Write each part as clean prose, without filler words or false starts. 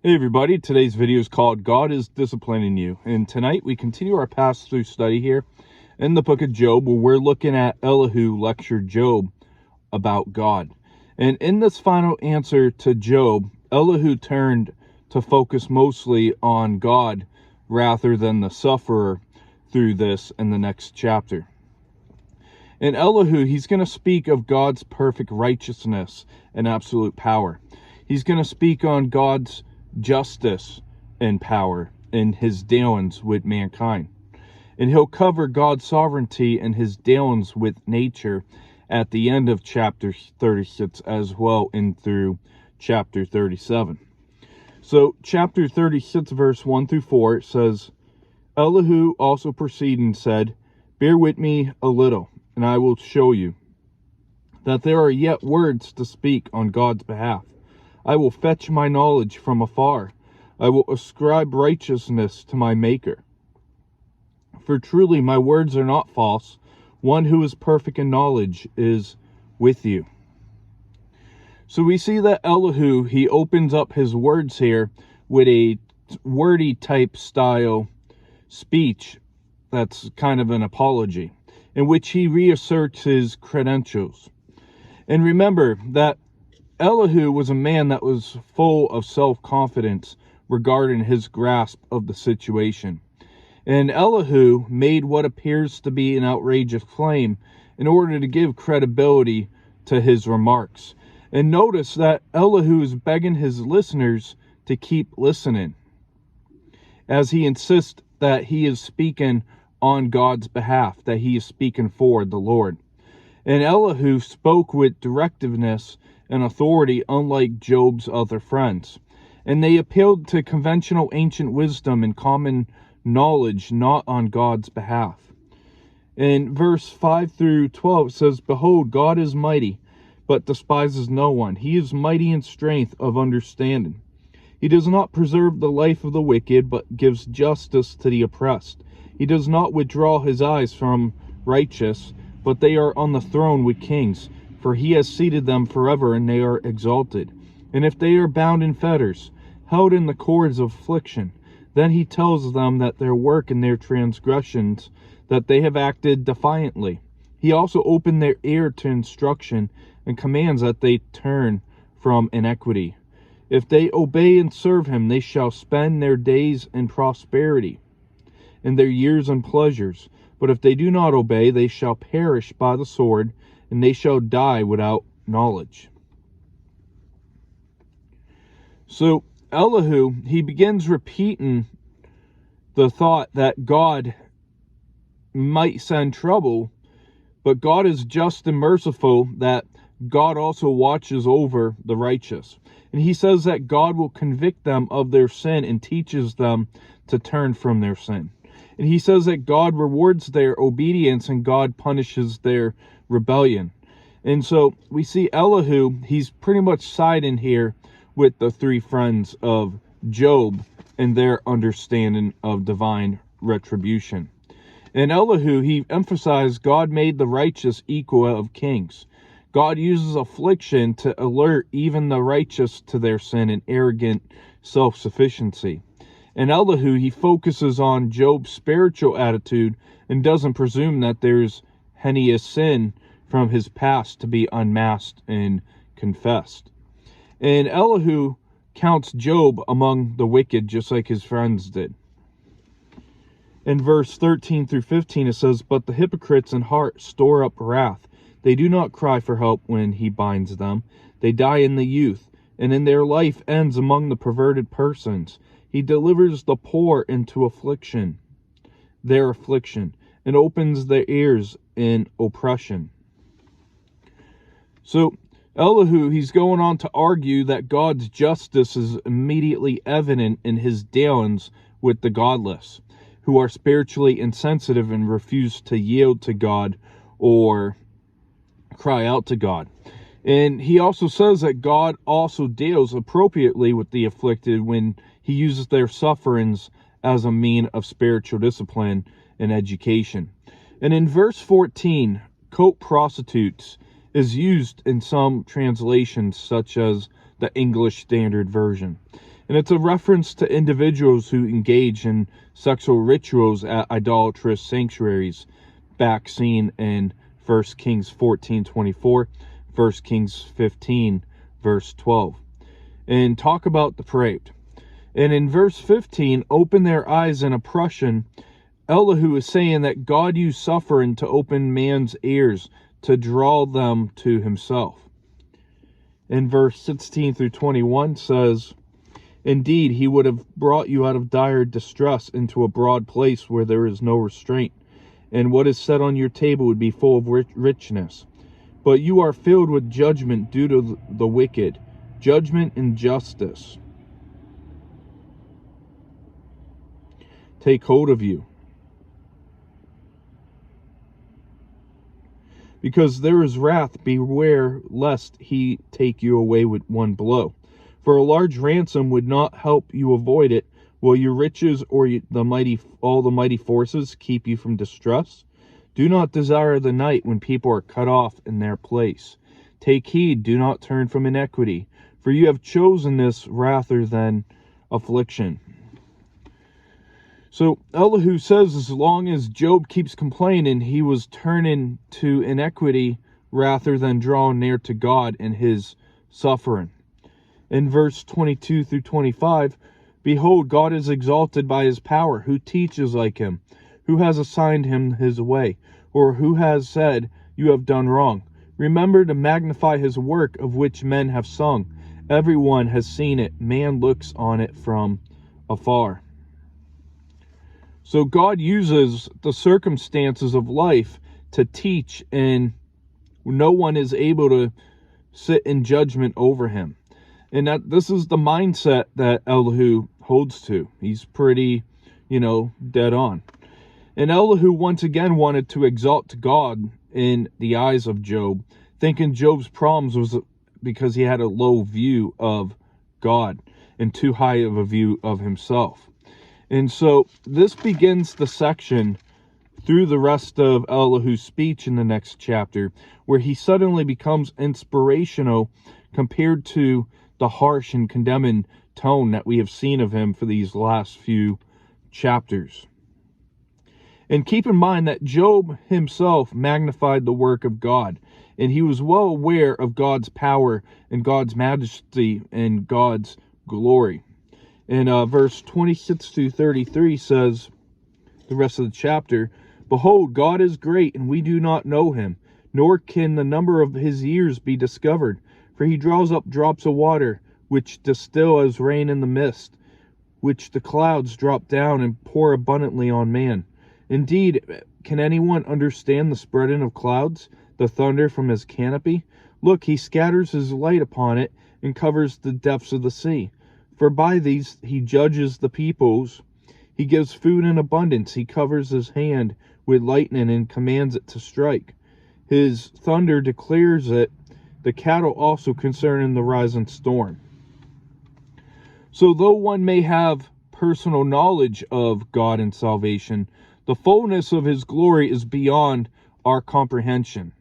Hey everybody, today's video is called God is Disciplining You. And tonight we continue our pass-through study here in the book of Job, where we're looking at Elihu lecture Job about God. And in this final answer to Job, Elihu turned to focus mostly on God rather than the sufferer through this in the next chapter. In Elihu, he's going to speak of God's perfect righteousness and absolute power. He's going to speak on God's justice and power in his dealings with mankind. And he'll cover God's sovereignty and his dealings with nature at the end of chapter 36 as well and through chapter 37. So chapter 36 verse 1 through 4 it says, Elihu also proceeded and said, "Bear with me a little, and I will show you that there are yet words to speak on God's behalf. I will fetch my knowledge from afar. I will ascribe righteousness to my Maker. For truly my words are not false. One who is perfect in knowledge is with you." So we see that Elihu, he opens up his words here with a wordy type style speech that's kind of an apology, in which he reasserts his credentials. And remember that Elihu was a man that was full of self-confidence regarding his grasp of the situation. And Elihu made what appears to be an outrageous claim in order to give credibility to his remarks. And notice that Elihu is begging his listeners to keep listening, as he insists that he is speaking on God's behalf, that he is speaking for the Lord. And Elihu spoke with directiveness and authority unlike Job's other friends. And they appealed to conventional ancient wisdom and common knowledge, not on God's behalf. In verse 5 through 12 it says, "Behold, God is mighty, but despises no one. He is mighty in strength of understanding. He does not preserve the life of the wicked, but gives justice to the oppressed. He does not withdraw his eyes from righteous, but they are on the throne with kings. For he has seated them forever, and they are exalted. And if they are bound in fetters, held in the cords of affliction, then he tells them that their work and their transgressions, that they have acted defiantly. He also opened their ear to instruction, and commands that they turn from iniquity. If they obey and serve him, they shall spend their days in prosperity, and their years in pleasures. But if they do not obey, they shall perish by the sword, and they shall die without knowledge." So Elihu, he begins repeating the thought that God might send trouble, but God is just and merciful, that God also watches over the righteous. And he says that God will convict them of their sin and teaches them to turn from their sin. And he says that God rewards their obedience and God punishes their rebellion. And so we see Elihu, he's pretty much siding here with the three friends of Job and their understanding of divine retribution. And Elihu, he emphasized God made the righteous equal of kings. God uses affliction to alert even the righteous to their sin and arrogant self-sufficiency. And Elihu, he focuses on Job's spiritual attitude and doesn't presume that there's heinous sin from his past to be unmasked and confessed. And Elihu counts Job among the wicked just like his friends did. In verse 13 through 15 it says, "But the hypocrites in heart store up wrath. They do not cry for help when he binds them. They die in the youth, and in their life ends among the perverted persons. He delivers the poor into their affliction, and opens their ears in oppression." So Elihu, he's going on to argue that God's justice is immediately evident in his dealings with the godless, who are spiritually insensitive and refuse to yield to God or cry out to God. And he also says that God also deals appropriately with the afflicted when he uses their sufferings as a mean of spiritual discipline and education. And in verse 14, coat prostitutes is used in some translations, such as the English Standard Version. And it's a reference to individuals who engage in sexual rituals at idolatrous sanctuaries, back seen in 1 Kings 14:24, 1 Kings 15, verse 12. And talk about depraved. And in verse 15, open their eyes in oppression, Elihu is saying that God used suffering to open man's ears, to draw them to himself. In verse 16 through 21 says, indeed, he would have brought you out of dire distress into a broad place where there is no restraint, and what is set on your table would be full of richness. But you are filled with judgment due to the wicked, judgment and justice take hold of you. Because there is wrath, beware lest he take you away with one blow. For a large ransom would not help you avoid it. Will your riches or all the mighty forces keep you from distress? Do not desire the night when people are cut off in their place. Take heed, do not turn from iniquity, for you have chosen this rather than affliction. So Elihu says as long as Job keeps complaining, he was turning to iniquity rather than drawing near to God in his suffering. In verse 22 through 25, behold, God is exalted by his power. Who teaches like him? Who has assigned him his way? Or who has said, you have done wrong? Remember to magnify his work of which men have sung. Everyone has seen it. Man looks on it from afar. So God uses the circumstances of life to teach, and no one is able to sit in judgment over him. And that this is the mindset that Elihu holds to. He's pretty, dead on. And Elihu once again wanted to exalt God in the eyes of Job, thinking Job's problems was because he had a low view of God and too high of a view of himself. And so this begins the section through the rest of Elihu's speech in the next chapter, where he suddenly becomes inspirational compared to the harsh and condemning tone that we have seen of him for these last few chapters. And keep in mind that Job himself magnified the work of God, and he was well aware of God's power and God's majesty and God's glory. And verse 26 to 33 says, the rest of the chapter, behold, God is great, and we do not know him, nor can the number of his years be discovered. For he draws up drops of water, which distill as rain in the mist, which the clouds drop down and pour abundantly on man. Indeed, can anyone understand the spreading of clouds, the thunder from his canopy? Look, he scatters his light upon it and covers the depths of the sea. For by these he judges the peoples. He gives food in abundance. He covers his hand with lightning and commands it to strike. His thunder declares it, the cattle also concerning the rising storm. So though one may have personal knowledge of God and salvation, the fullness of his glory is beyond our comprehension.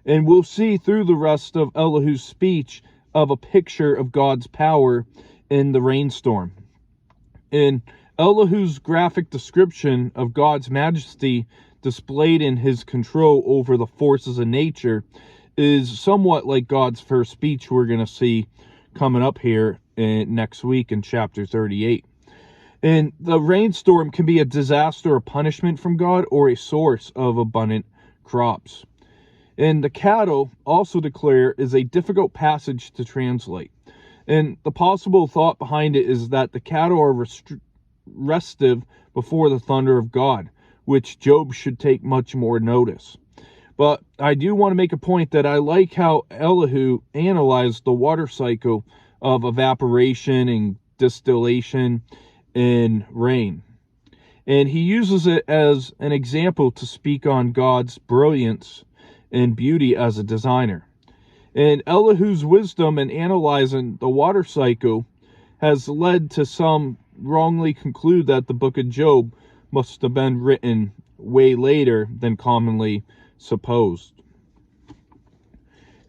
And we'll see through the rest of Elihu's speech of a picture of God's power in the rainstorm. In Elihu's graphic description of God's majesty displayed in his control over the forces of nature is somewhat like God's first speech we're going to see coming up here next week in chapter 38. And the rainstorm can be a disaster or punishment from God, or a source of abundant crops. And the cattle, also declare, is a difficult passage to translate. And the possible thought behind it is that the cattle are restive before the thunder of God, which Job should take much more notice. But I do want to make a point that I like how Elihu analyzed the water cycle of evaporation and distillation in rain. And he uses it as an example to speak on God's brilliance and beauty as a designer. And Elihu's wisdom in analyzing the water cycle has led to some wrongly conclude that the book of Job must have been written way later than commonly supposed.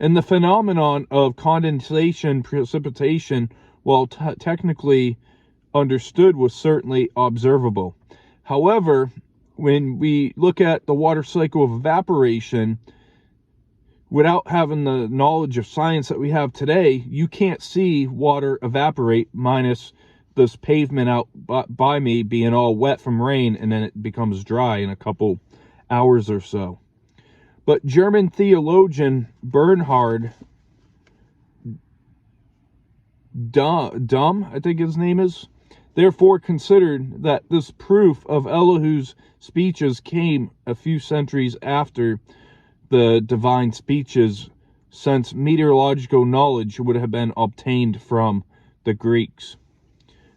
And the phenomenon of condensation precipitation while technically understood, was certainly observable. However, when we look at the water cycle of evaporation, without having the knowledge of science that we have today, you can't see water evaporate minus this pavement out by me being all wet from rain, and then it becomes dry in a couple hours or so. But German theologian Bernhard Dumm, I think his name is, therefore considered that this proof of Elihu's speeches came a few centuries after the divine speeches, since meteorological knowledge would have been obtained from the Greeks.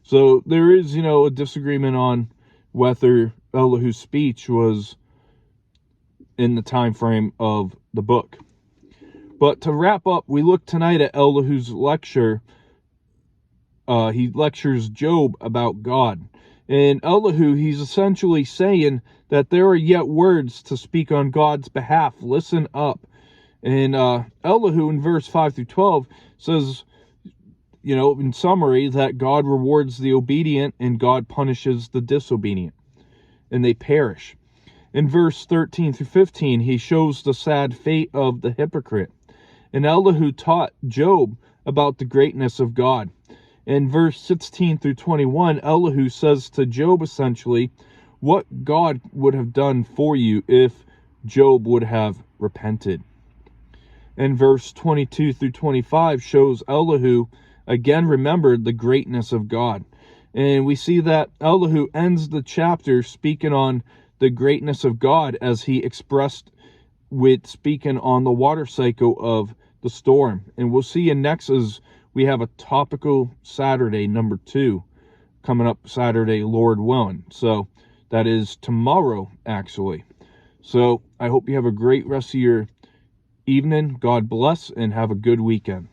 So there is, a disagreement on whether Elihu's speech was in the time frame of the book. But to wrap up, we look tonight at Elihu's lecture. He lectures Job about God. In Elihu, he's essentially saying that there are yet words to speak on God's behalf. Listen up. And Elihu in verse 5 through 12 says, in summary, that God rewards the obedient and God punishes the disobedient, and they perish. In verse 13 through 15, he shows the sad fate of the hypocrite. And Elihu taught Job about the greatness of God. In verse 16 through 21, Elihu says to Job essentially what God would have done for you if Job would have repented. And verse 22 through 25 shows Elihu again remembered the greatness of God. And we see that Elihu ends the chapter speaking on the greatness of God as he expressed with speaking on the water cycle of the storm. And we'll see in next as we have a topical Saturday, number 2, coming up Saturday, Lord willing. So that is tomorrow, actually. So I hope you have a great rest of your evening. God bless, and have a good weekend.